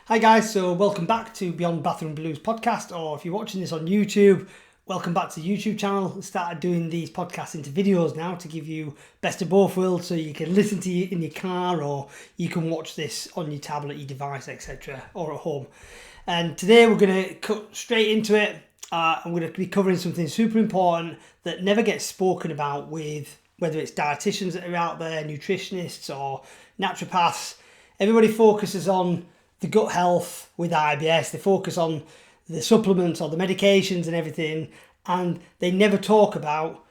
Hi guys, so welcome back to Beyond Bathroom Blues podcast, or if you're watching this on YouTube, welcome back to the YouTube channel. I started doing these podcasts into videos now to give you best of both worlds, so you can listen to it in your car or you can watch this on your tablet, your device, etc. or at home. And today we're going to cut straight into it. I'm going to be covering something super important that never gets spoken about, with whether it's dietitians that are out there, nutritionists or naturopaths. Everybody focuses on the gut health with IBS. They focus on the supplements or the medications and everything, and they never talk about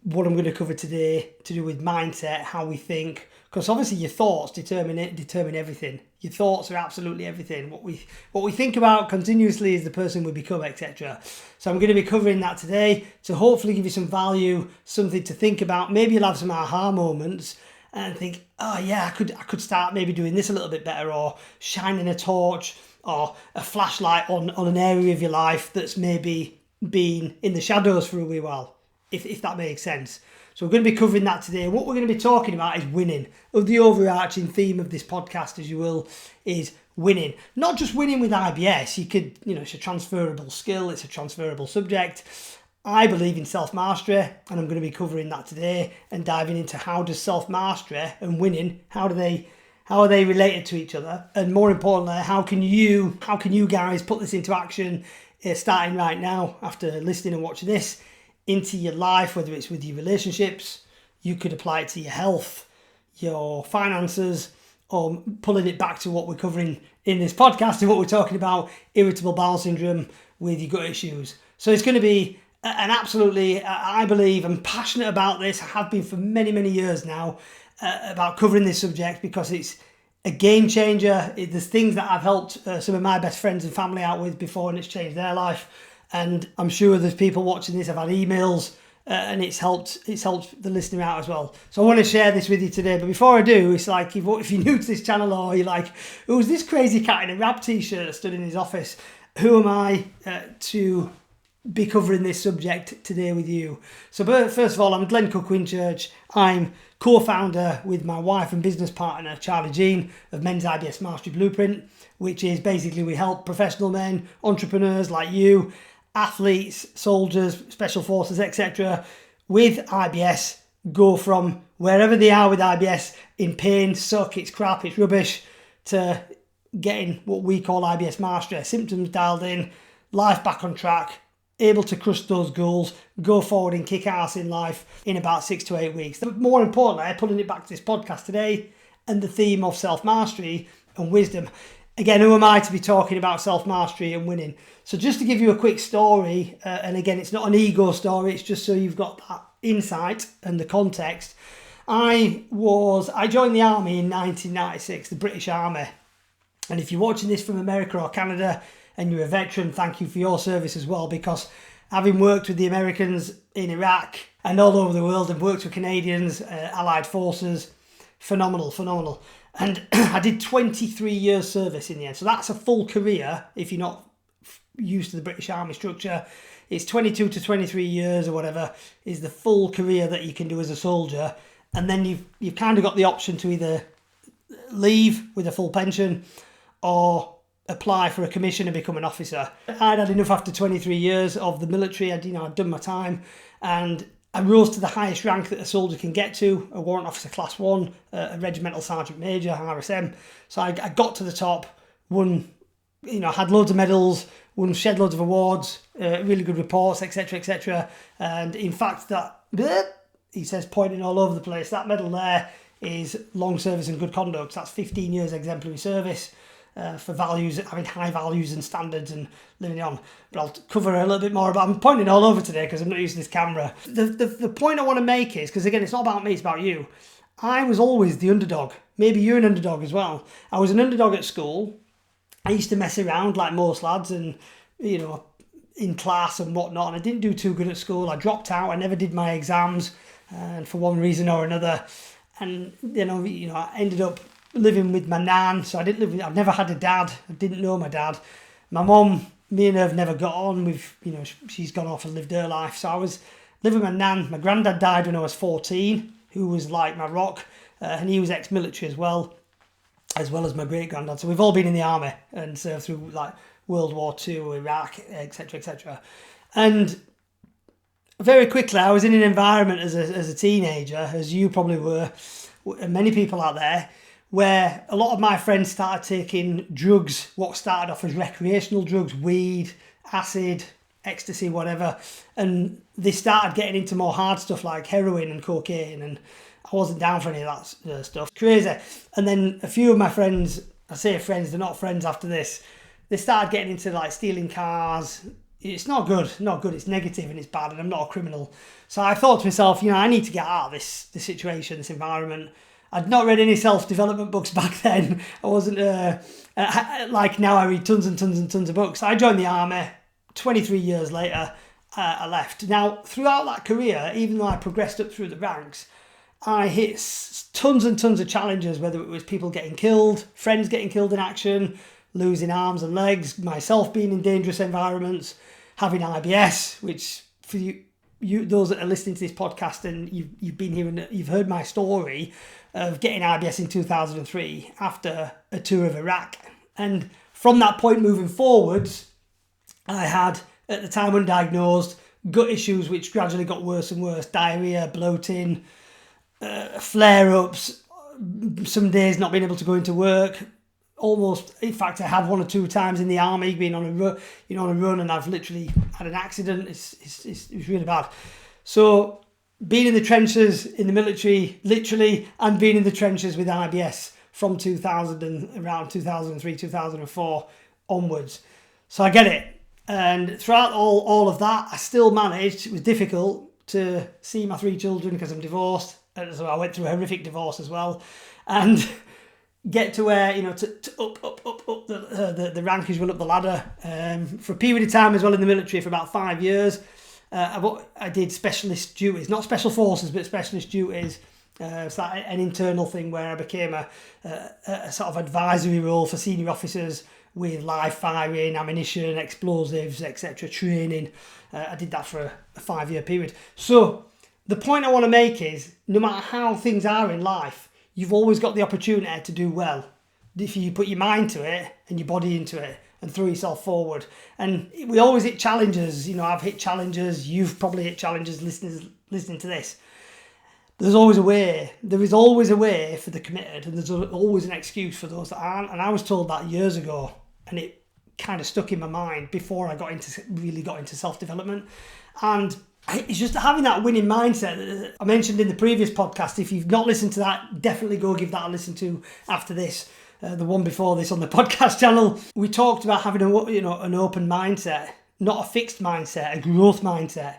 what I'm going to cover today to do with mindset, how we think, because obviously your thoughts determine everything. Your thoughts are absolutely everything. What we think about continuously is the person we become, etc. So I'm going to be covering that today to hopefully give you some value, something to think about. Maybe you'll have some aha moments and think, oh yeah, I could start maybe doing this a little bit better, or shining a torch or a flashlight on an area of your life that's maybe been in the shadows for a wee while, if that makes sense. So we're going to be covering that today. And what we're going to be talking about is winning. The overarching theme of this podcast, as you will, is winning. Not just winning with IBS. You could, it's a transferable skill. It's a transferable subject. I believe in self-mastery, and I'm going to be covering that today and diving into how does self-mastery and winning, how are they related to each other, and more importantly, how can you guys put this into action starting right now after listening and watching this into your life, whether it's with your relationships. You could apply it to your health, your finances, or pulling it back to what we're covering in this podcast and what we're talking about, irritable bowel syndrome with your gut issues. So it's going to be an absolutely, I believe, I'm passionate about this. I have been for many, many years now about covering this subject because it's a game changer. There's things that I've helped some of my best friends and family out with before, and it's changed their life. And I'm sure there's people watching this. I've had emails and it's helped the listener out as well. So I want to share this with you today. But before I do, it's like, if you're new to this channel, or you're like, who's this crazy cat in a rap t-shirt stood in his office? Who am I to be covering this subject today with you? So first of all, I'm Glenn Cook-Winchurch. I'm co-founder with my wife and business partner, Charlie Jean, of mensibsmastery Blueprint, which is basically we help professional men, entrepreneurs like you, athletes, soldiers, special forces, etc. with IBS go from wherever they are with IBS, in pain, suck, it's crap, it's rubbish, to getting what we call IBS mastery, symptoms dialed in, life back on track, able to crush those goals, go forward and kick ass in life in about 6 to 8 weeks. But more importantly, pulling it back to this podcast today and the theme of self-mastery and wisdom. Again, who am I to be talking about self-mastery and winning? So just to give you a quick story, and again, it's not an ego story, it's just so you've got that insight and the context. I joined the army in 1996, the British Army. And if you're watching this from America or Canada and you're a veteran, thank you for your service as well, because having worked with the Americans in Iraq and all over the world, and worked with Canadians, Allied forces, phenomenal. And I did 23 years service in the end. So that's a full career. If you're not used to the British Army structure, it's 22 to 23 years or whatever is the full career that you can do as a soldier. And then you've kind of got the option to either leave with a full pension or apply for a commission and become an officer. I'd had enough after 23 years of the military. I'd done my time, and I rose to the highest rank that a soldier can get to, a warrant officer class 1, a regimental sergeant major, RSM. So I got to the top, won, had loads of medals, shed loads of awards, really good reports, etc. And in fact, he says, pointing all over the place, that medal there is long service and good conduct. That's 15 years exemplary service. For values, having high values and standards and living on. But I'll cover a little bit more about, I'm pointing all over today because I'm not using this camera. The point I want to make is, because again, it's not about me, it's about you. I was always the underdog. Maybe you're an underdog as well. I was an underdog at school. I used to mess around like most lads and, in class and whatnot. And I didn't do too good at school. I dropped out. I never did my exams, and for one reason or another. And, I ended up living with my nan. So I've never had a dad. I didn't know my dad. My mum, me and her have never got on. She's gone off and lived her life. So I was living with my nan. My granddad died when I was 14, who was like my rock, and he was ex-military as well. as well as my great-granddad. So we've all been in the army and served through like World War II, Iraq, etc., etc. And very quickly, I was in an environment as a teenager, as you probably were, and many people out there, where a lot of my friends started taking drugs, what started off as recreational drugs, weed, acid, ecstasy, whatever, and they started getting into more hard stuff like heroin and cocaine, and I wasn't down for any of that stuff. Crazy. And then a few of my friends, I say friends, they're not friends after this, they started getting into like stealing cars. It's not good, it's negative and it's bad, and I'm not a criminal. So I thought to myself, I need to get out of this situation, this environment. I'd not read any self-development books back then. I wasn't like now I read tons and tons and tons of books. I joined the army. 23 years later, I left. Now, throughout that career, even though I progressed up through the ranks, I hit tons and tons of challenges, whether it was people getting killed, friends getting killed in action, losing arms and legs, myself being in dangerous environments, having IBS, which for you those that are listening to this podcast and you've been here and you've heard my story of getting IBS in 2003 after a tour of Iraq. And from that point moving forwards, I had, at the time undiagnosed, gut issues which gradually got worse and worse, diarrhea, bloating, flare-ups, some days not being able to go into work. Almost, in fact, I had one or two times in the army being on a run, and I've literally had an accident. It's really bad. So being in the trenches in the military, literally, and being in the trenches with IBS from around 2003, 2004 onwards. So I get it. And throughout all of that, I still managed. It was difficult to see my 3 children because I'm divorced. So I went through a horrific divorce as well. And get to where, to up the rankings, run up the ladder. For a period of time as well in the military for about 5 years. I did specialist duties, not special forces, but specialist duties. It's like an internal thing where I became a sort of advisory role for senior officers with live firing, ammunition, explosives, etc. training. I did that for a 5-year period. So the point I want to make is, no matter how things are in life, you've always got the opportunity to do well if you put your mind to it and your body into it and throw yourself forward. And we always hit challenges. I've hit challenges. You've probably hit challenges listening to this. There's always a way. There is always a way for the committed, and there's always an excuse for those that aren't. And I was told that years ago, and it kind of stuck in my mind before I really got into self-development. And it's just having that winning mindset that I mentioned in the previous podcast. If you've not listened to that, definitely go give that a listen to after this. The one before this on the podcast channel. We talked about having an open mindset, not a fixed mindset, a growth mindset,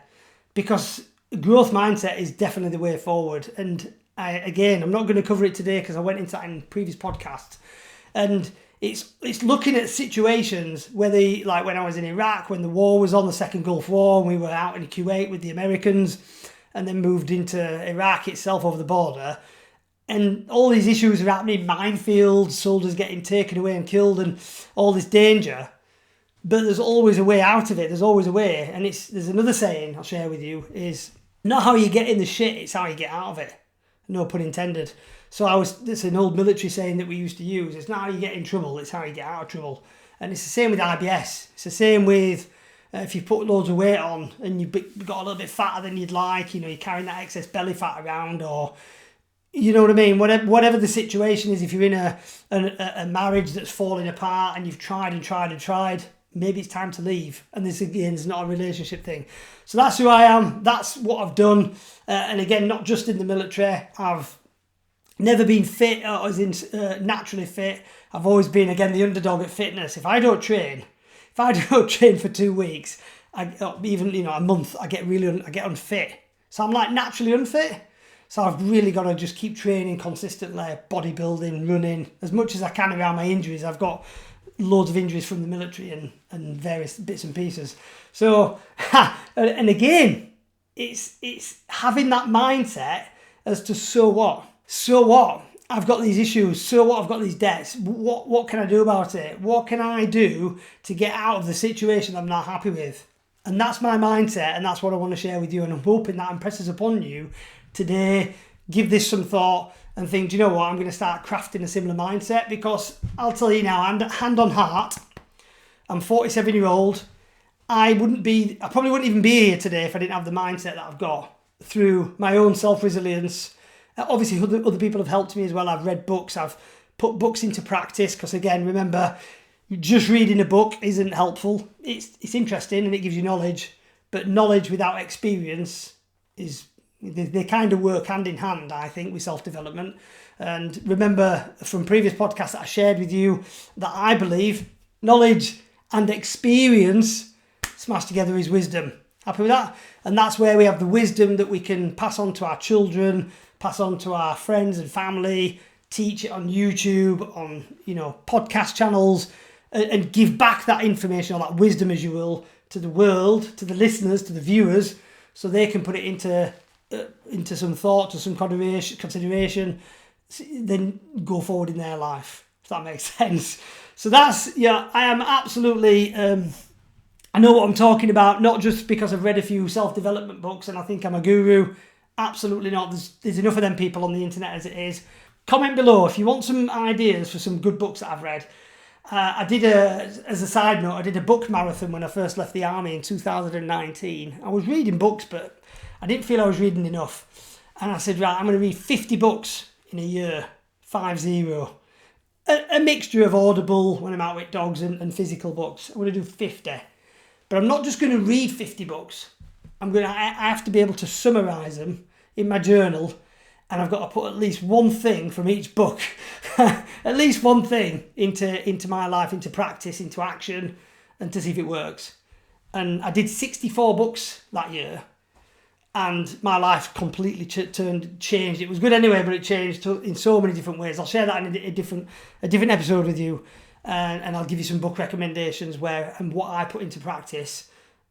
because growth mindset is definitely the way forward. And I'm not going to cover it today because I went into that in previous podcasts. And it's looking at situations where like when I was in Iraq, when the war was on, the Second Gulf War, and we were out in Kuwait with the Americans, and then moved into Iraq itself over the border. And all these issues are happening, minefields, soldiers getting taken away and killed, and all this danger. But there's always a way out of it. There's always a way. And there's another saying I'll share with you is, not how you get in the shit, it's how you get out of it. No pun intended. So it's an old military saying that we used to use. It's not how you get in trouble, it's how you get out of trouble. And it's the same with IBS. It's the same with if you put loads of weight on and you've got a little bit fatter than you'd like, you're carrying that excess belly fat around, or you know what I mean? Whatever the situation is, if you're in a marriage that's falling apart and you've tried and tried and tried, maybe it's time to leave. And this, again, is not a relationship thing. So that's who I am. That's what I've done. And again, not just in the military. I've never been fit, or as in naturally fit. I've always been, again, the underdog at fitness. If I don't train for 2 weeks, even a month, I get unfit. So I'm like naturally unfit. So I've really got to just keep training consistently, bodybuilding, running, as much as I can around my injuries. I've got loads of injuries from the military and various bits and pieces. So, and again, it's having that mindset as to, so what? So what? I've got these issues. So what? I've got these debts. What can I do about it? What can I do to get out of the situation I'm not happy with? And that's my mindset, and that's what I want to share with you. And I'm hoping that impresses upon you today, give this some thought and think, do you know what, I'm going to start crafting a similar mindset, because I'll tell you now, hand on heart, I'm 47-year-old. I probably wouldn't even be here today if I didn't have the mindset that I've got through my own self-resilience. Obviously, other people have helped me as well. I've read books, I've put books into practice, because again, remember, just reading a book isn't helpful. It's interesting and it gives you knowledge, but knowledge without experience they kind of work hand in hand, I think, with self-development. And remember from previous podcasts that I shared with you that I believe knowledge and experience smashed together is wisdom. Happy with that? And that's where we have the wisdom that we can pass on to our children, pass on to our friends and family, teach it on YouTube, on podcast channels, and give back that information or that wisdom, as you will, to the world, to the listeners, to the viewers, so they can put it into some thought, to some consideration, then go forward in their life, if that makes sense. So that's, I am absolutely, I know what I'm talking about, not just because I've read a few self-development books and I think I'm a guru. Absolutely not. There's enough of them people on the internet as it is. Comment below if you want some ideas for some good books that I've read. As a side note, I did a book marathon when I first left the army in 2019. I was reading books, but I didn't feel I was reading enough. And I said, right, I'm going to read 50 books in a year, 50. A mixture of audible when I'm out with dogs and physical books. I'm going to do 50. But I'm not just going to read 50 books. I have to be able to summarise them in my journal, and I've got to put at least one thing from each book, at least one thing into my life, into practice, into action, and to see if it works. And I did 64 books that year, and my life completely changed. It was good anyway, but it changed in so many different ways. I'll share that in a different episode with you, and I'll give you some book recommendations and what I put into practice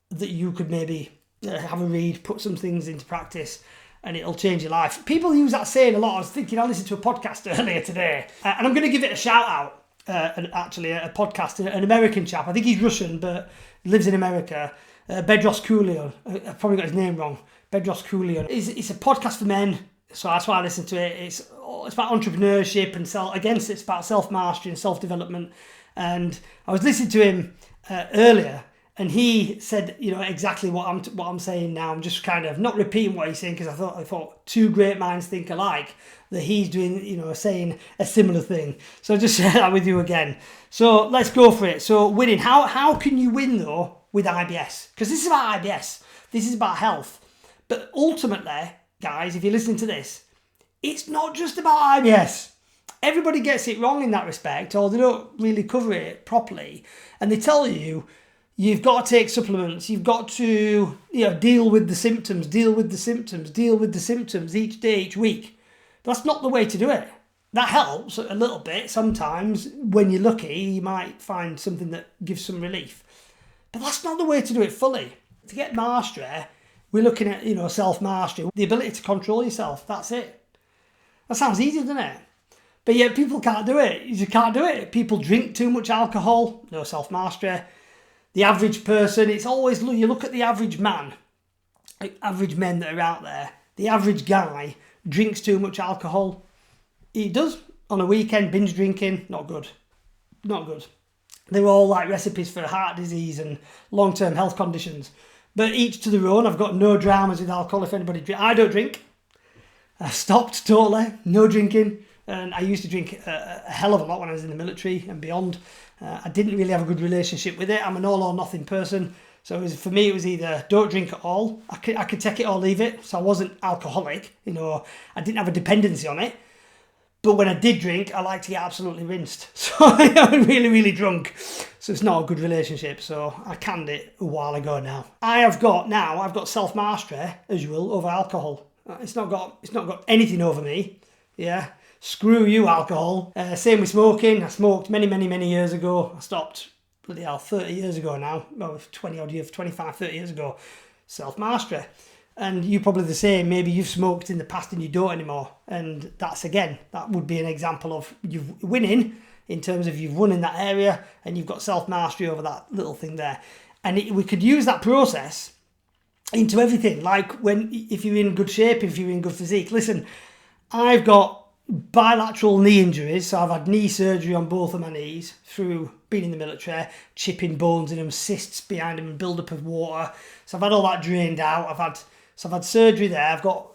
that you could maybe have a read, put some things into practice, and it'll change your life. People use that saying a lot. I was thinking, I listened to a podcast earlier today, and I'm going to give it a shout out. Actually, a podcast, an American chap. I think he's Russian, but lives in America. Bedros Koulian. I've probably got his name wrong. Bedros Koulian. It's a podcast for men, so that's why I listen to it. It's about entrepreneurship and it's about self-mastery and self-development. And I was listening to him earlier, and he said, exactly what I'm saying now. I'm just kind of not repeating what he's saying, because I thought two great minds think alike, that he's doing, saying a similar thing. So I'll just share that with you again. So let's go for it. So winning. How can you win though with IBS? Because this is about IBS. This is about health. But ultimately, guys, if you're listening to this, it's not just about IBS. Everybody gets it wrong in that respect, or they don't really cover it properly. And they tell you, you've got to take supplements. You've got to deal with the symptoms each day, each week. But that's not the way to do it. That helps a little bit. Sometimes when you're lucky, you might find something that gives some relief. But that's not the way to do it fully. To get mastery, we're looking at, self-mastery, the ability to control yourself. That's it. That sounds easy, doesn't it? But yet people can't do it. You just can't do it. People drink too much alcohol, no self-mastery. The average person, it's always, you look at the average man, average men that are out there, the average guy drinks too much alcohol. He does. On a weekend, binge drinking, not good. Not good. They're all like recipes for heart disease and long-term health conditions. But each to their own. I've got no dramas with alcohol if anybody drinks. I don't drink. I've stopped totally. No drinking. And I used to drink a hell of a lot when I was in the military and beyond. I didn't really have a good relationship with it. I'm an all or nothing person. So for me, it was either don't drink at all. I could take it or leave it. So I wasn't alcoholic. I didn't have a dependency on it. But when I did drink, I liked to get absolutely rinsed. So I was really, really drunk. So it's not a good relationship. So I canned it a while ago now. I've got self-mastery, as you will, over alcohol. It's not got anything over me. Yeah. Screw you, alcohol. Same with smoking. I smoked many, many, many years ago. I stopped, 30 years ago now. Well, 25, 30 years ago. Self-mastery. And you're probably the same. Maybe you've smoked in the past and you don't anymore. And that would be an example of you winning, in terms of you've won in that area and you've got self-mastery over that little thing there. And we could use that process into everything. Like if you're in good shape, if you're in good physique. Listen, I've got bilateral knee injuries, so I've had knee surgery on both of my knees through being in the military, chipping bones in them, cysts behind them, build up of water. So I've had all that drained out. I've had surgery there. I've got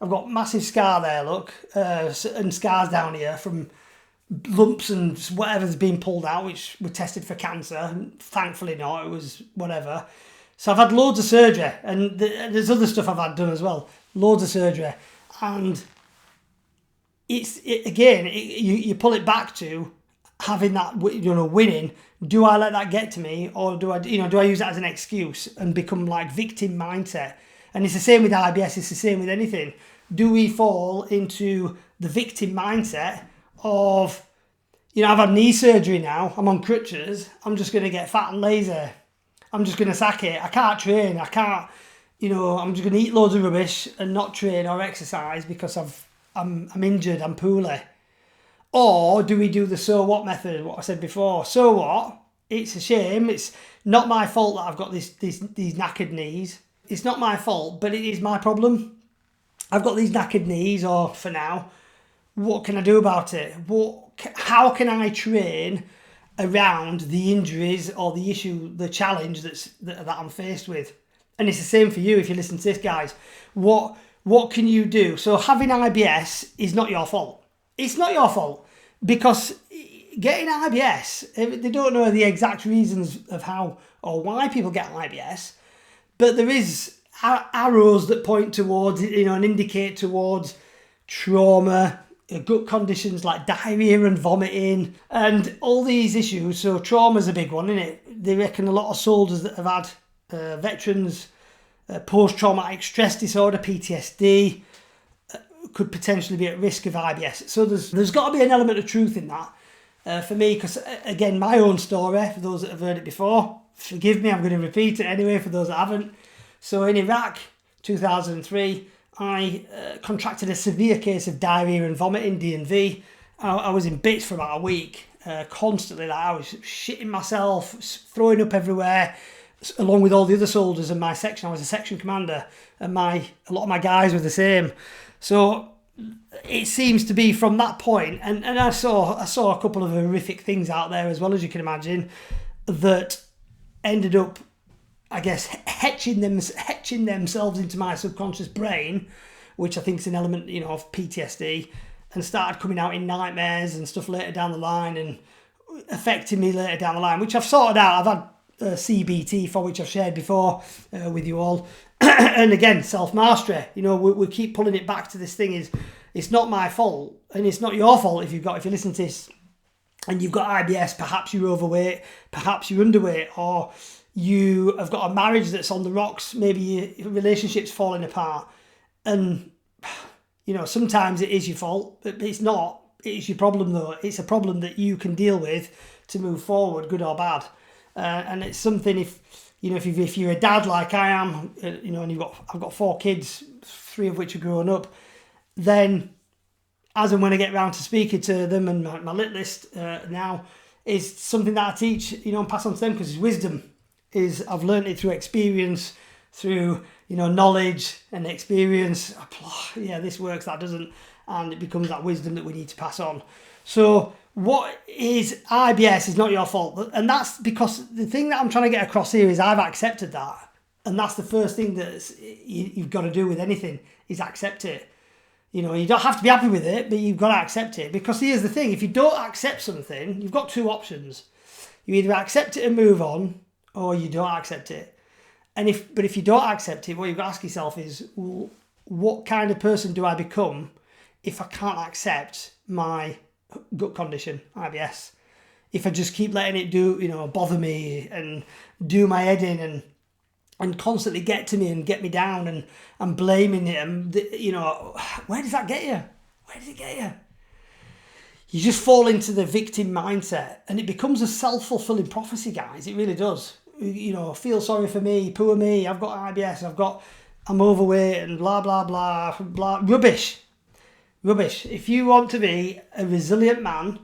I've got massive scar there, look, and scars down here from lumps and whatever's been pulled out, which were tested for cancer. Thankfully not, it was whatever. So I've had loads of surgery, and there's other stuff I've had done as well. Loads of surgery. And you pull it back to having that, winning. Do I let that get to me, or do I use that as an excuse and become like victim mindset? And it's the same with IBS. It's the same with anything. Do we fall into the victim mindset of, I've had knee surgery now. I'm on crutches. I'm just going to get fat and lazy. I'm just going to sack it. I can't train. I can't. I'm just going to eat loads of rubbish and not train or exercise because I'm injured. I'm poorly. Or do we do the so what method, what I said before? So what? It's a shame. It's not my fault that I've got these knackered knees. It's not my fault, but it is my problem. I've got these knackered knees, or for now, what can I do about it? How can I train around the injuries or the issue, the challenge that I'm faced with? And it's the same for you if you listen to this, guys. What can you do? So having IBS is not your fault. It's not your fault, because getting IBS, they don't know the exact reasons of how or why people get IBS, but there is arrows that point towards, and indicate towards trauma, gut conditions like diarrhea and vomiting, and all these issues. So trauma's a big one, isn't it? They reckon a lot of soldiers that have had veterans post-traumatic stress disorder, PTSD, could potentially be at risk of IBS. So there's got to be an element of truth in that for me, because again, my own story, for those that have heard it before, forgive me, I'm going to repeat it anyway for those that haven't. So in Iraq, 2003, I contracted a severe case of diarrhea and vomiting, DNV. I was in bits for about a week, constantly. Like, I was shitting myself, throwing up everywhere, along with all the other soldiers in my section. I was a section commander, and a lot of my guys were the same. So it seems to be from that point, and I saw a couple of horrific things out there as well, as you can imagine, that ended up, I guess, etching themselves into my subconscious brain, which I think is an element, of PTSD, and started coming out in nightmares and stuff later down the line, and affecting me later down the line, which I've sorted out. I've had CBT, for which I've shared before with you all. And again, self-mastery. We keep pulling it back to this thing is, it's not my fault, and it's not your fault if you listen to this and you've got IBS. Perhaps you're overweight, perhaps you're underweight, or you have got a marriage that's on the rocks. Maybe your relationship's falling apart, and sometimes it is your fault, but it's not. It's your problem, though. It's a problem that you can deal with to move forward, good or bad. And it's something, if you're a dad like I am, and I've got 4 kids, 3 of which are growing up, then as and when I get around to speaking to them, and my littlest now is something that I teach, and pass on to them, because it's wisdom. I've learned it through experience, through knowledge and experience. Yeah, this works, that doesn't, and it becomes that wisdom that we need to pass on. So what is IBS is not your fault, and that's because the thing that I'm trying to get across here is I've accepted that, and that's the first thing that you've got to do with anything, is accept it. You don't have to be happy with it, but you've got to accept it, because here's the thing: if you don't accept something, you've got 2 options. You either accept it and move on, or you don't accept it. But if you don't accept it, what you've got to ask yourself is, well, what kind of person do I become if I can't accept my gut condition, IBS? If I just keep letting it bother me and do my head in and constantly get to me and get me down, and I'm blaming it, and where does that get you? Where does it get you? You just fall into the victim mindset, and it becomes a self-fulfilling prophecy, guys. It really does. Feel sorry for me, poor me, I've got IBS, I'm overweight, and blah, blah, blah, blah. Rubbish. If you want to be a resilient man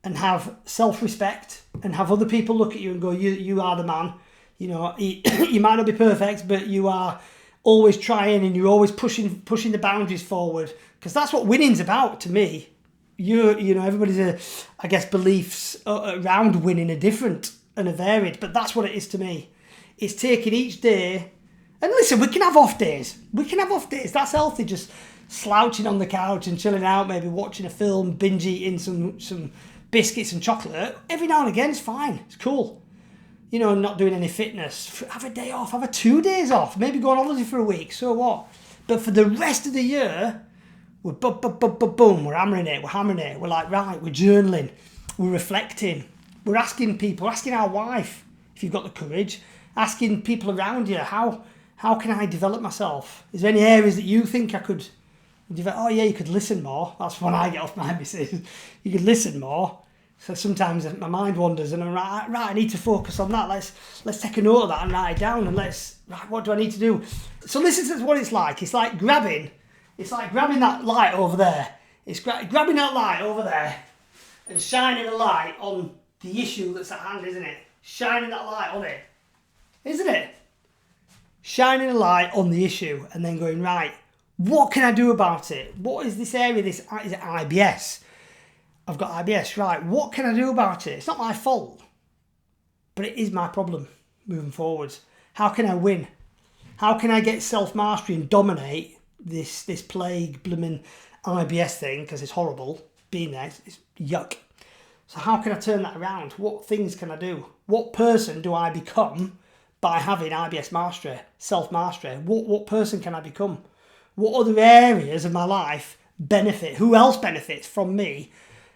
and have self-respect and have other people look at you and go, you are the man, you might not be perfect, but you are always trying and you're always pushing the boundaries forward, because that's what winning's about to me. Everybody's, beliefs around winning are different and are varied, but that's what it is to me. It's taking each day, and listen, we can have off days. That's healthy, just slouching on the couch and chilling out, maybe watching a film, binge eating some biscuits and chocolate. Every now and again, it's fine. It's cool. Not doing any fitness. Have a day off. Have 2 days off. Maybe go on holiday for a week. So what? But for the rest of the year, we're boom. We're hammering it. We're like, right, we're journaling. We're reflecting. We're asking people, asking our wife, if you've got the courage, asking people around you, how can I develop myself? Is there any areas that you think I could develop? Oh yeah, you could listen more. That's when I get off my missus. You could listen more. So sometimes my mind wanders and I'm right, I need to focus on that. Let's take a note of that and write it down, and what do I need to do? So listen to what it's like. It's like grabbing that light over there. It's grabbing that light over there and shining a light on the issue that's at hand, isn't it? Shining that light on it, isn't it? Shining a light on the issue and then going, right, what can I do about it? What is this area? Is it IBS? I've got IBS, right. What can I do about it? It's not my fault, but it is my problem moving forwards. How can I win? How can I get self-mastery and dominate this plague blooming IBS thing? Because it's horrible being there. It's yuck. So how can I turn that around? What things can I do? What person do I become by having IBS mastery, self-mastery? What person can I become? What other areas of my life benefit? Who else benefits from me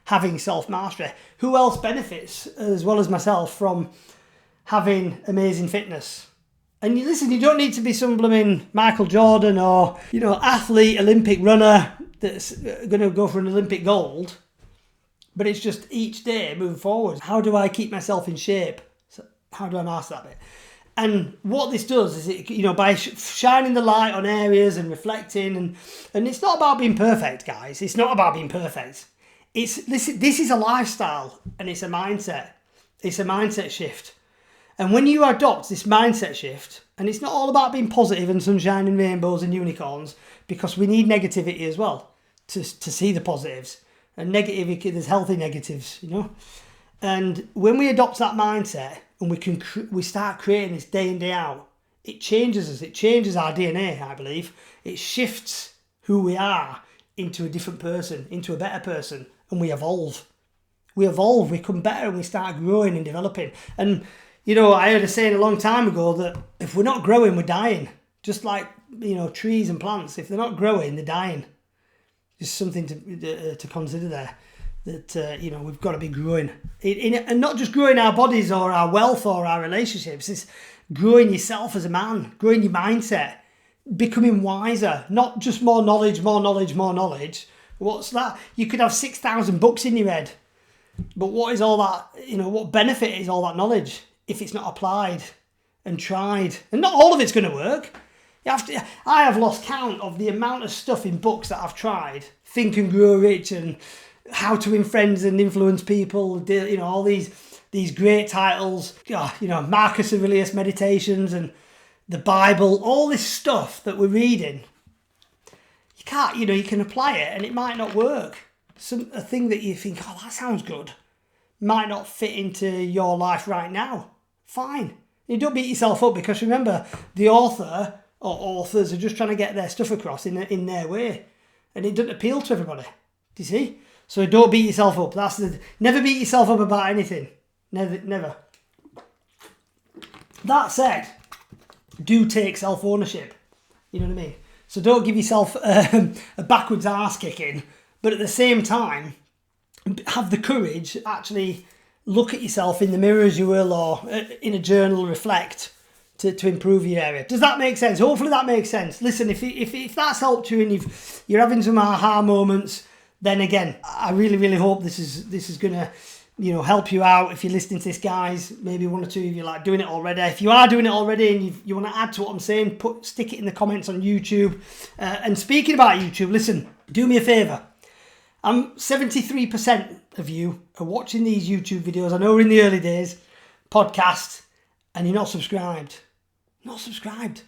having self-mastery? Who else benefits, as well as myself, from having amazing fitness? And you don't need to be some blooming Michael Jordan or, athlete, Olympic runner that's going to go for an Olympic gold. But it's just each day moving forward. How do I keep myself in shape? So how do I master that bit? And what this does is, by shining the light on areas and reflecting, and it's not about being perfect, guys. It's not about being perfect. This is a lifestyle, and it's a mindset. It's a mindset shift. And when you adopt this mindset shift, and it's not all about being positive and sunshine and rainbows and unicorns, because we need negativity as well to see the positives. And negativity, there's healthy negatives, And when we adopt that mindset and we start creating this day in, day out, it changes us. It changes our DNA, I believe. It shifts who we are into a different person, into a better person, and we evolve. We become better, and we start growing and developing. And, I heard a saying a long time ago that if we're not growing, we're dying. Just like, trees and plants. If they're not growing, they're dying. Just something to consider there. That, we've got to be growing. And not just growing our bodies or our wealth or our relationships. It's growing yourself as a man, growing your mindset, becoming wiser. Not just more knowledge. What's that? You could have 6,000 books in your head. But what is all that, what benefit is all that knowledge if it's not applied and tried? And not all of it's going to work. I have lost count of the amount of stuff in books that I've tried. Think and Grow Rich and How to Win Friends and Influence People. All these great titles. Marcus Aurelius Meditations and the Bible. All this stuff that we're reading. You can't, you can apply it and it might not work. A thing that you think, oh, that sounds good, might not fit into your life right now. Fine. You don't beat yourself up, because remember, the author or authors are just trying to get their stuff across in their way, and it doesn't appeal to everybody. Do you see? So don't beat yourself up. Never beat yourself up about anything. Never. That said, do take self-ownership. You know what I mean? So don't give yourself a backwards arse kicking, but at the same time, have the courage to actually look at yourself in the mirror, as you will, or in a journal, reflect to improve your area. Does that make sense? Hopefully that makes sense. Listen, if that's helped you and you're having some aha moments, then again, I really, really hope this is going to help you out. If you're listening to this, guys, maybe one or two of you like doing it already. If you are doing it already and you want to add to what I'm saying, stick it in the comments on YouTube. And speaking about YouTube, listen, do me a favour. 73% of you are watching these YouTube videos. I know we're in the early days, podcast, and you're not subscribed. Not subscribed.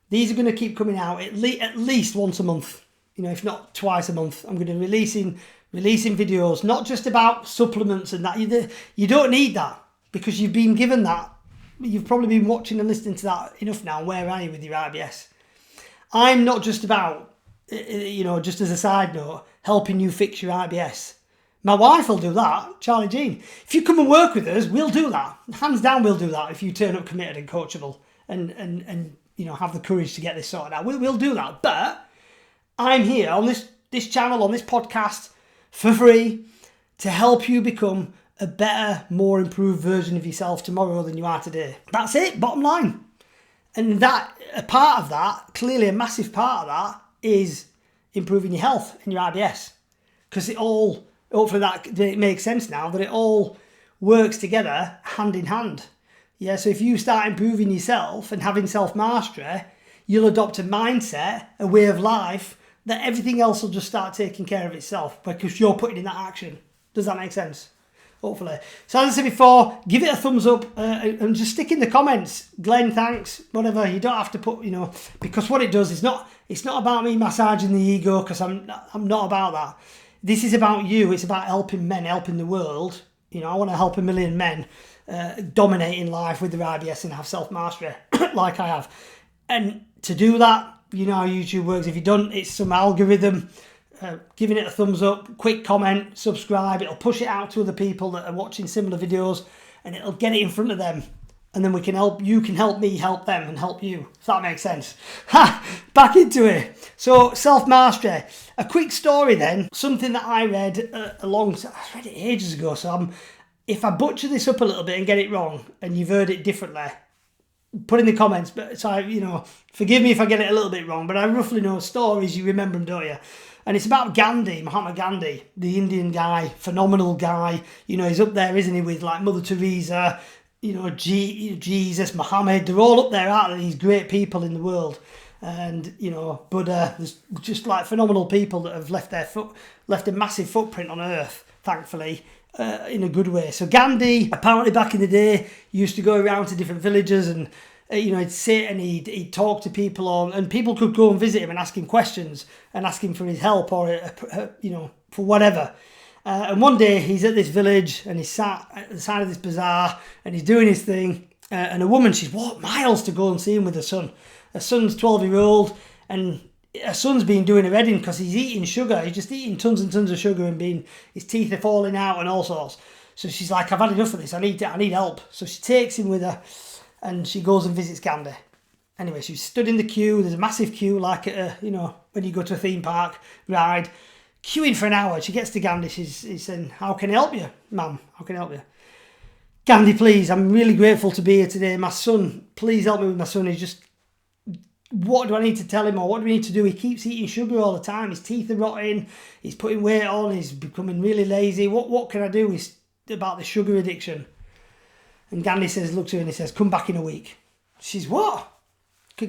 These are going to keep coming out at least once a month, if not twice a month. I'm going to be releasing videos, not just about supplements and that. You don't need that because you've been given that. You've probably been watching and listening to that enough now. Where are you with your IBS? I'm not just about, just as a side note, helping you fix your IBS. My wife will do that, Charlie Jean. If you come and work with us, we'll do that. Hands down, we'll do that if you turn up committed and coachable and have the courage to get this sorted out. We'll do that. But I'm here on this channel, on this podcast, for free to help you become a better, more improved version of yourself tomorrow than you are today. That's it, bottom line. And that, a part of that, clearly a massive part of that, is improving your health and your IBS. Because hopefully it makes sense now, that it all works together hand in hand. Yeah, so if you start improving yourself and having self-mastery, you'll adopt a mindset, a way of life, that everything else will just start taking care of itself because you're putting in that action. Does that make sense? Hopefully. So as I said before, give it a thumbs up and just stick in the comments. Glenn, thanks, whatever. You don't have to put, because what it does is it's not about me massaging the ego, because I'm not about that. This is about you. It's about helping men, helping the world. I want to help 1 million men dominate in life with their IBS and have self-mastery like I have. And to do that, how YouTube works. If you don't, it's some algorithm. Giving it a thumbs up, quick comment, subscribe. It'll push it out to other people that are watching similar videos, and it'll get it in front of them. And then you can help me help them and help you, if that makes sense. Back into it. So, self-mastery. A quick story then, something that I read I read it ages ago, so if I butcher this up a little bit and get it wrong, and you've heard it differently, put in the comments. But forgive me if I get it a little bit wrong, but I roughly know stories, you remember them, don't you? And it's about Mahatma Gandhi, the Indian guy, phenomenal guy. He's up there, isn't he, with like Mother Teresa, Jesus, Muhammad. They're all up there, aren't they? These great people in the world. And, Buddha, there's just like phenomenal people that have left a massive footprint on Earth, thankfully, in a good way. So Gandhi, apparently back in the day, used to go around to different villages and he'd sit and he'd talk to people and people could go and visit him and ask him questions and ask him for his help or, for whatever. And one day he's at this village and he's sat at the side of this bazaar and he's doing his thing. And a woman, she's walked miles to go and see him with her son. Her son's 12-year-old and her son's been doing a wedding because he's eating sugar. He's just eating tons and tons of sugar and his teeth are falling out and all sorts. So she's like, I've had enough of this. I need help. So she takes him with her. And she goes and visits Gandhi. Anyway, she's stood in the queue. There's a massive queue, like at when you go to a theme park ride, queuing for an hour. She gets to Gandhi. He's saying, "How can I help you, ma'am? How can I help you?" Gandhi, please. I'm really grateful to be here today. My son, please help me with my son. What do I need to tell him, or what do we need to do? He keeps eating sugar all the time. His teeth are rotting. He's putting weight on. He's becoming really lazy. What can I do about the sugar addiction? And Gandhi looks at her and he says, come back in a week. She's, what?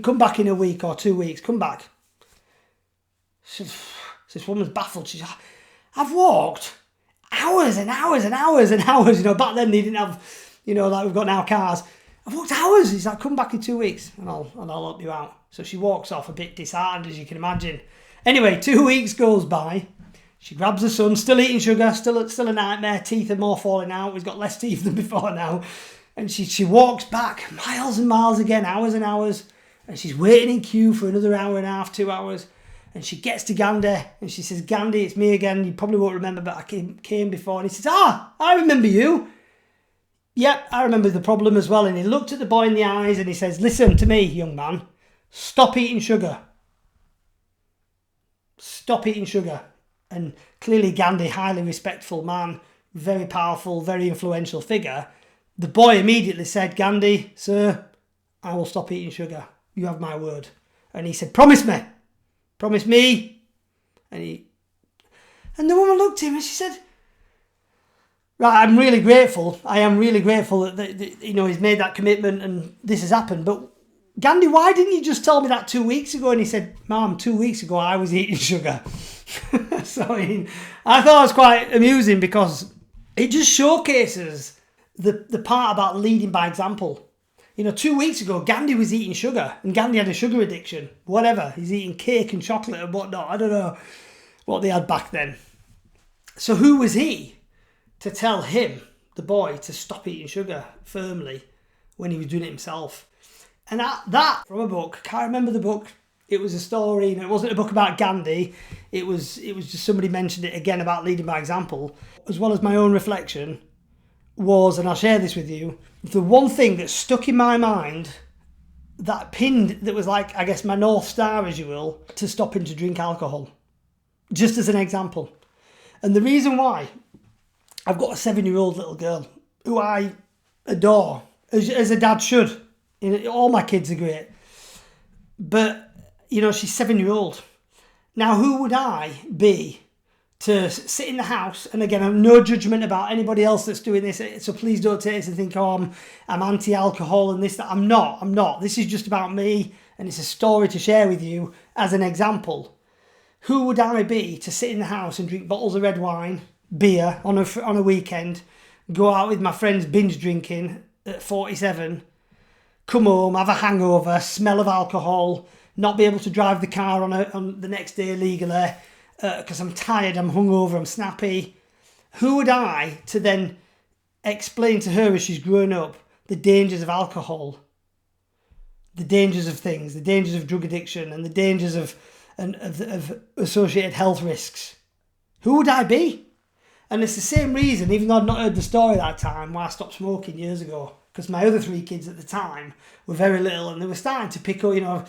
Come back in a week or 2 weeks. Come back. This woman's baffled. She's, I've walked hours and hours and hours and hours. Back then they didn't have, like we've got now cars. I've walked hours. He's like, come back in 2 weeks and I'll help you out. So she walks off a bit disheartened, as you can imagine. Anyway, 2 weeks goes by. She grabs her son, still eating sugar, still a nightmare. Teeth are more falling out. He's got less teeth than before now. And she walks back miles and miles again, hours and hours. And she's waiting in queue for another hour and a half, 2 hours. And she gets to Gandhi and she says, Gandhi, it's me again. You probably won't remember, but I came before. And he says, I remember you. Yep, I remember the problem as well. And he looked at the boy in the eyes and he says, listen to me, young man. Stop eating sugar. Stop eating sugar. And clearly Gandhi, highly respectful man, very powerful, very influential figure. The boy immediately said, Gandhi, sir, I will stop eating sugar. You have my word. And he said, promise me. Promise me. And the woman looked at him and she said, right, I'm really grateful. I am really grateful that he's made that commitment and this has happened. But Gandhi, why didn't you just tell me that 2 weeks ago? And he said, Ma'am, 2 weeks ago I was eating sugar. So I thought it was quite amusing because it just showcases the part about leading by example. 2 weeks ago, Gandhi was eating sugar, and Gandhi had a sugar addiction. Whatever, he's eating cake and chocolate and whatnot. I don't know what they had back then. So who was he to tell him, the boy, to stop eating sugar firmly when he was doing it himself? And that from a book, can't remember the book. It was a story, it wasn't a book about Gandhi. It was just somebody mentioned it again about leading by example, as well as my own reflection was, and I'll share this with you, the one thing that stuck in my mind, that was like, I guess, my North Star, as you will, to stopping to drink alcohol. Just as an example. And the reason why, I've got a 7-year-old little girl who I adore, as a dad should. All my kids are great. But, she's 7-year-old. Now, who would I be to sit in the house? And again, I'm no judgment about anybody else that's doing this, so please don't take this and think, I'm anti-alcohol and this, that. I'm not. This is just about me, and it's a story to share with you as an example. Who would I be to sit in the house and drink bottles of red wine, beer on a weekend, go out with my friends binge drinking at 47, come home, have a hangover, smell of alcohol, not be able to drive the car on the next day legally because I'm tired, I'm hungover, I'm snappy? Who would I to then explain to her as she's growing up the dangers of alcohol, the dangers of things, the dangers of drug addiction, and the dangers of associated health risks? Who would I be? And it's the same reason, even though I'd not heard the story that time, why I stopped smoking years ago. Because my other 3 kids at the time were very little, and they were starting to pick up,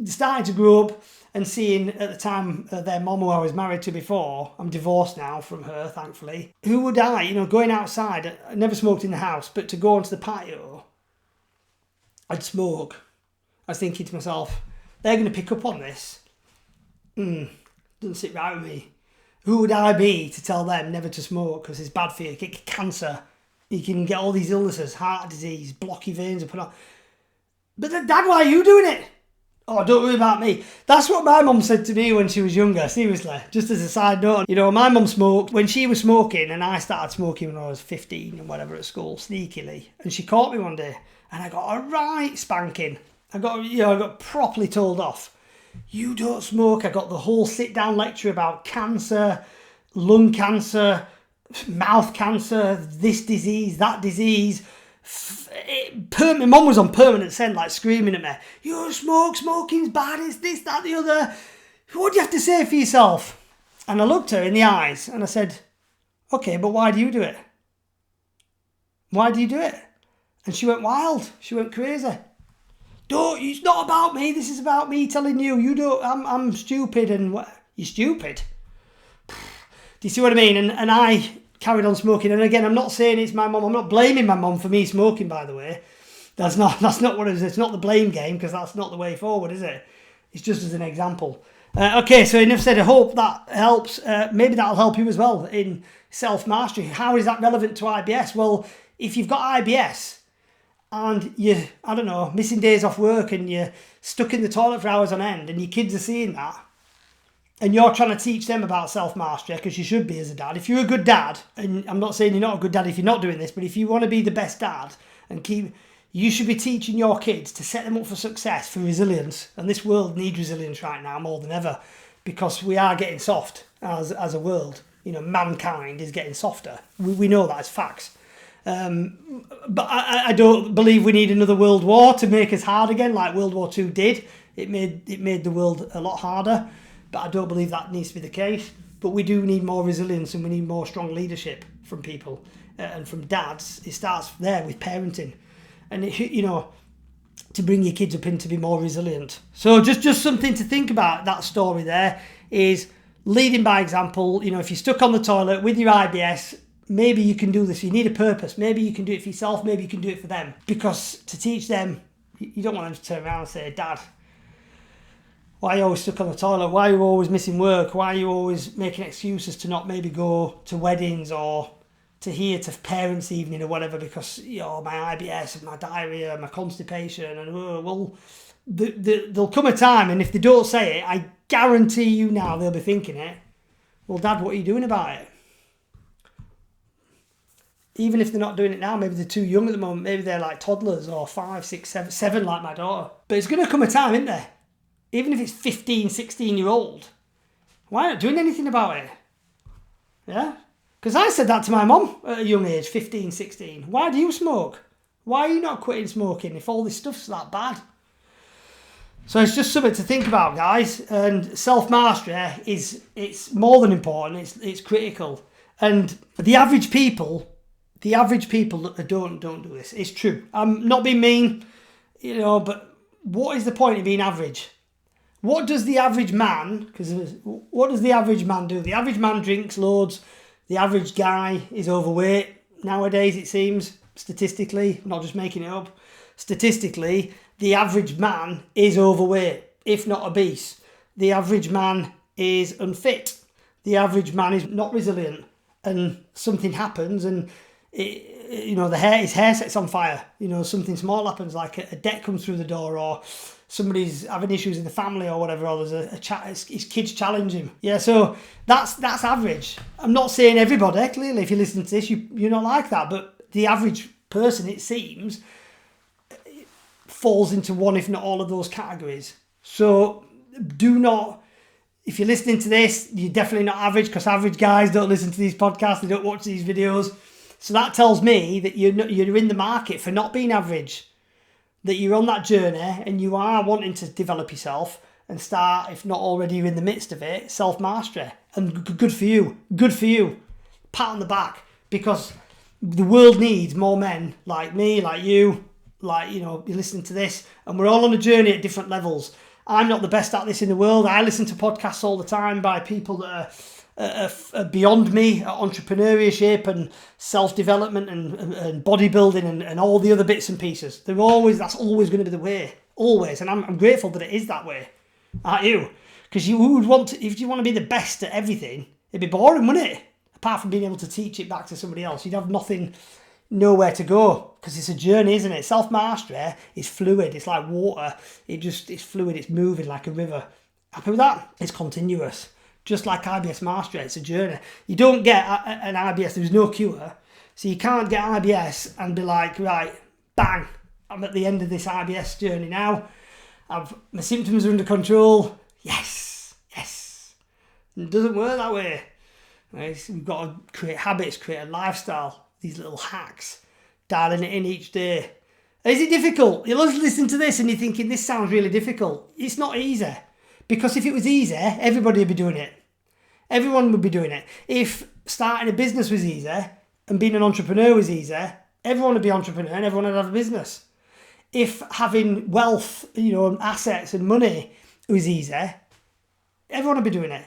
starting to grow up, and seeing at the time their mum, who I was married to before, I'm divorced now from her, thankfully. Who would I, going outside, I never smoked in the house, but to go onto the patio, I'd smoke. I was thinking to myself, they're going to pick up on this. Doesn't sit right with me. Who would I be to tell them never to smoke because it's bad for you? You get cancer. You can get all these illnesses, heart disease, blocky veins and put on. But Dad, why are you doing it? Oh, don't worry about me. That's what my mum said to me when she was younger, seriously. Just as a side note, my mum smoked when she was smoking, and I started smoking when I was 15 and whatever at school, sneakily. And she caught me one day, and I got a right spanking. I got properly told off. You don't smoke. I got the whole sit-down lecture about cancer, lung cancer, mouth cancer, this disease, that disease. My mum was on permanent send, like screaming at me, you smoking's bad, it's this, that, the other. What do you have to say for yourself? And I looked her in the eyes and I said, okay, but why do you do it? Why do you do it? And she went wild. She went crazy. It's not about me. This is about me telling you. I'm stupid and what? You're stupid. Do you see what I mean? And I carried on smoking. And again, I'm not saying it's my mum. I'm not blaming my mum for me smoking, by the way. That's not what it is. It's not the blame game, because that's not the way forward, is it? It's just as an example. Okay, so enough said. I hope that helps. Maybe that'll help you as well in self-mastery. How is that relevant to IBS? Well, if you've got IBS and you're, missing days off work and you're stuck in the toilet for hours on end and your kids are seeing that, and you're trying to teach them about self-mastery, because you should be as a dad. If you're a good dad, and I'm not saying you're not a good dad if you're not doing this, but if you want to be the best dad you should be teaching your kids to set them up for success, for resilience. And this world needs resilience right now more than ever, because we are getting soft as a world. Mankind is getting softer. We know that as facts. But I don't believe we need another world war to make us hard again, like World War II did. It made the world a lot harder. But I don't believe that needs to be the case. But we do need more resilience, and we need more strong leadership from people and from dads. It starts there with parenting, and to bring your kids up in to be more resilient. So just something to think about. That story there is leading by example. If you're stuck on the toilet with your IBS, maybe you can do this. You need a purpose. Maybe you can do it for yourself. Maybe you can do it for them. Because to teach them, you don't want them to turn around and say, Dad, why are you always stuck on the toilet? Why are you always missing work? Why are you always making excuses to not maybe go to weddings or to parents' evening or whatever, because my IBS and my diarrhea and my constipation, and there'll come a time, and if they don't say it, I guarantee you now they'll be thinking it. Well, Dad, what are you doing about it? Even if they're not doing it now, maybe they're too young at the moment. Maybe they're like toddlers or 5, 6, 7 like my daughter. But it's going to come a time, isn't there? Even if it's 15, 16-year-old, why not doing anything about it? Yeah? Because I said that to my mum at a young age, 15, 16. Why do you smoke? Why are you not quitting smoking if all this stuff's that bad? So it's just something to think about, guys. And self-mastery it's more than important. It's critical. And the average people that don't do this. It's true. I'm not being mean, but what is the point of being average? What does the average man, what does the average man do? The average man drinks loads. The average guy is overweight nowadays, it seems, statistically, not just making it up. Statistically, the average man is overweight, if not obese. The average man is unfit. The average man is not resilient. And something happens and his hair sets on fire. Something small happens, like a debt comes through the door, or somebody's having issues in the family or whatever, or there's his kids challenge him. Yeah, so that's average. I'm not saying everybody, clearly, if you listen to this, you're not like that, but the average person, it seems, falls into one, if not all of those categories. So do not, if you're listening to this, you're definitely not average, because average guys don't listen to these podcasts, they don't watch these videos. So that tells me that you're in the market for not being average, that you're on that journey and you are wanting to develop yourself and start, if not already you're in the midst of it, self-mastery. And good for you. Good for you. Pat on the back, because the world needs more men like me, like you, you're listening to this, and we're all on a journey at different levels. I'm not the best at this in the world. I listen to podcasts all the time by people that are beyond me, entrepreneurship and self-development and bodybuilding and all the other bits and pieces. That's always going to be the way, always. And I'm grateful that it is that way, aren't you? Because if you want to be the best at everything, it'd be boring, wouldn't it? Apart from being able to teach it back to somebody else, you'd have nowhere to go, because it's a journey, isn't it? Self-mastery is fluid. It's like water. It's fluid. It's moving like a river. Happy with that? It's continuous. Just like IBS mastery, it's a journey. You don't get an IBS, there's no cure. So you can't get IBS and be like, right, bang, I'm at the end of this IBS journey now. My symptoms are under control. Yes. It doesn't work that way. Right? We've got to create habits, create a lifestyle, these little hacks, dialing it in each day. Is it difficult? You'll listen to this and you're thinking, this sounds really difficult. It's not easy. Because if it was easy, everybody would be doing it. Everyone would be doing it. If starting a business was easy and being an entrepreneur was easy, everyone would be an entrepreneur and everyone would have a business. If having wealth, assets and money was easy, everyone would be doing it.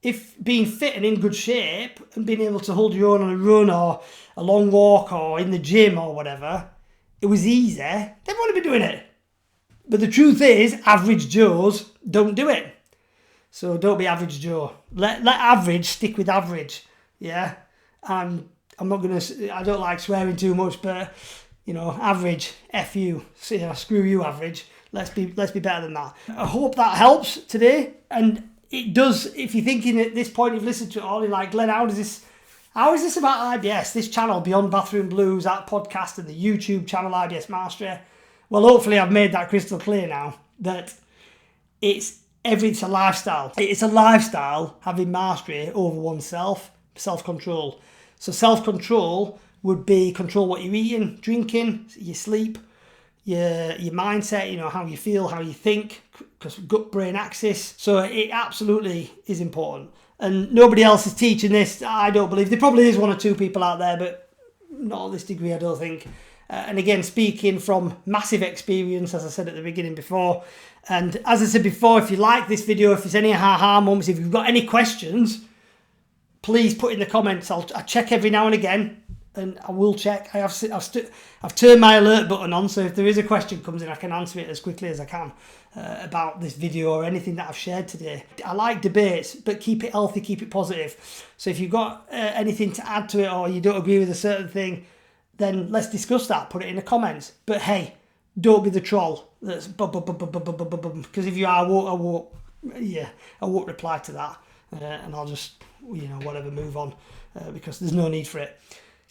If being fit and in good shape and being able to hold your own on a run or a long walk or in the gym or whatever, it was easy, everyone would be doing it. But the truth is, average Joes don't do it. So don't be average Joe. Let average stick with average. Yeah. And I don't like swearing too much, but average, F you. So, screw you, average. Let's be better than that. I hope that helps today. And it does, if you're thinking at this point you've listened to it all, you're like, Glenn, how is this about IBS? This channel, Beyond Bathroom Blues, that podcast and the YouTube channel, IBS Mastery. Well, hopefully I've made that crystal clear now, that it's a lifestyle. It's a lifestyle, having mastery over oneself, self-control. So self-control would be control what you're eating, drinking, your sleep, your mindset, how you feel, how you think, because gut-brain axis. So it absolutely is important. And nobody else is teaching this, I don't believe. There probably is one or two people out there, but not at this degree, I don't think. And again, speaking from massive experience, as I said at the beginning before. And as I said before, if you like this video, if there's any aha moments, if you've got any questions, please put in the comments. I check every now and again, and I will check. I've turned my alert button on, so if there is a question comes in, I can answer it as quickly as I can about this video or anything that I've shared today. I like debates, but keep it healthy, keep it positive. So if you've got anything to add to it, or you don't agree with a certain thing, then let's discuss that. Put it in the comments. But hey, don't be the troll. That's because if you are, I won't reply to that, and I'll just whatever move on because there's no need for it.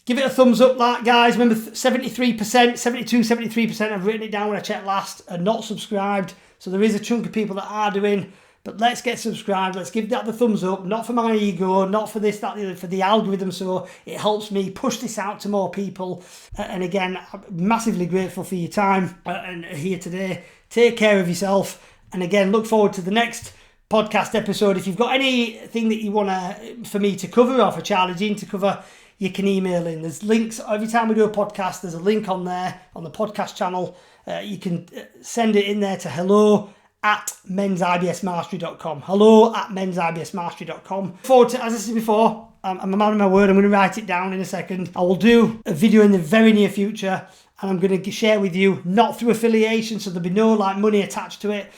Give it a thumbs up, like, guys. Remember, 73%, I've written it down when I checked last, are not subscribed. So there is a chunk of people that are doing. But let's get subscribed. Let's give that the thumbs up. Not for my ego, not for this, that, the other, for the algorithm. So it helps me push this out to more people. And again, I'm massively grateful for your time and here today. Take care of yourself. And again, look forward to the next podcast episode. If you've got anything that you want for me to cover or for Charlie Jean to cover, you can email in. There's links. Every time we do a podcast, there's a link on there on the podcast channel. You can send it in there to hello@mensibsmastery.com. hello@mensibsmastery.com. Forward to, as I said before, I'm a man of my word. I'm going to write it down in a second. I will do a video in the very near future, and I'm going to share with you, not through affiliation, so there'll be no like money attached to it.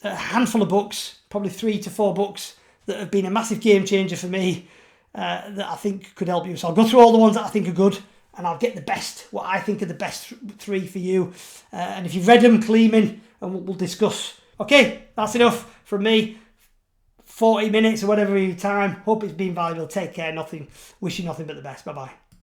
A handful of books, probably 3 to 4 books that have been a massive game changer for me, that I think could help you. So I'll go through all the ones that I think are good, and I'll get the best, what I think are the best 3 for you. And if you've read them, claim in, and we'll discuss. Okay, that's enough from me. 40 minutes or whatever your time. Hope it's been valuable. Take care. Wish you nothing but the best. Bye-bye.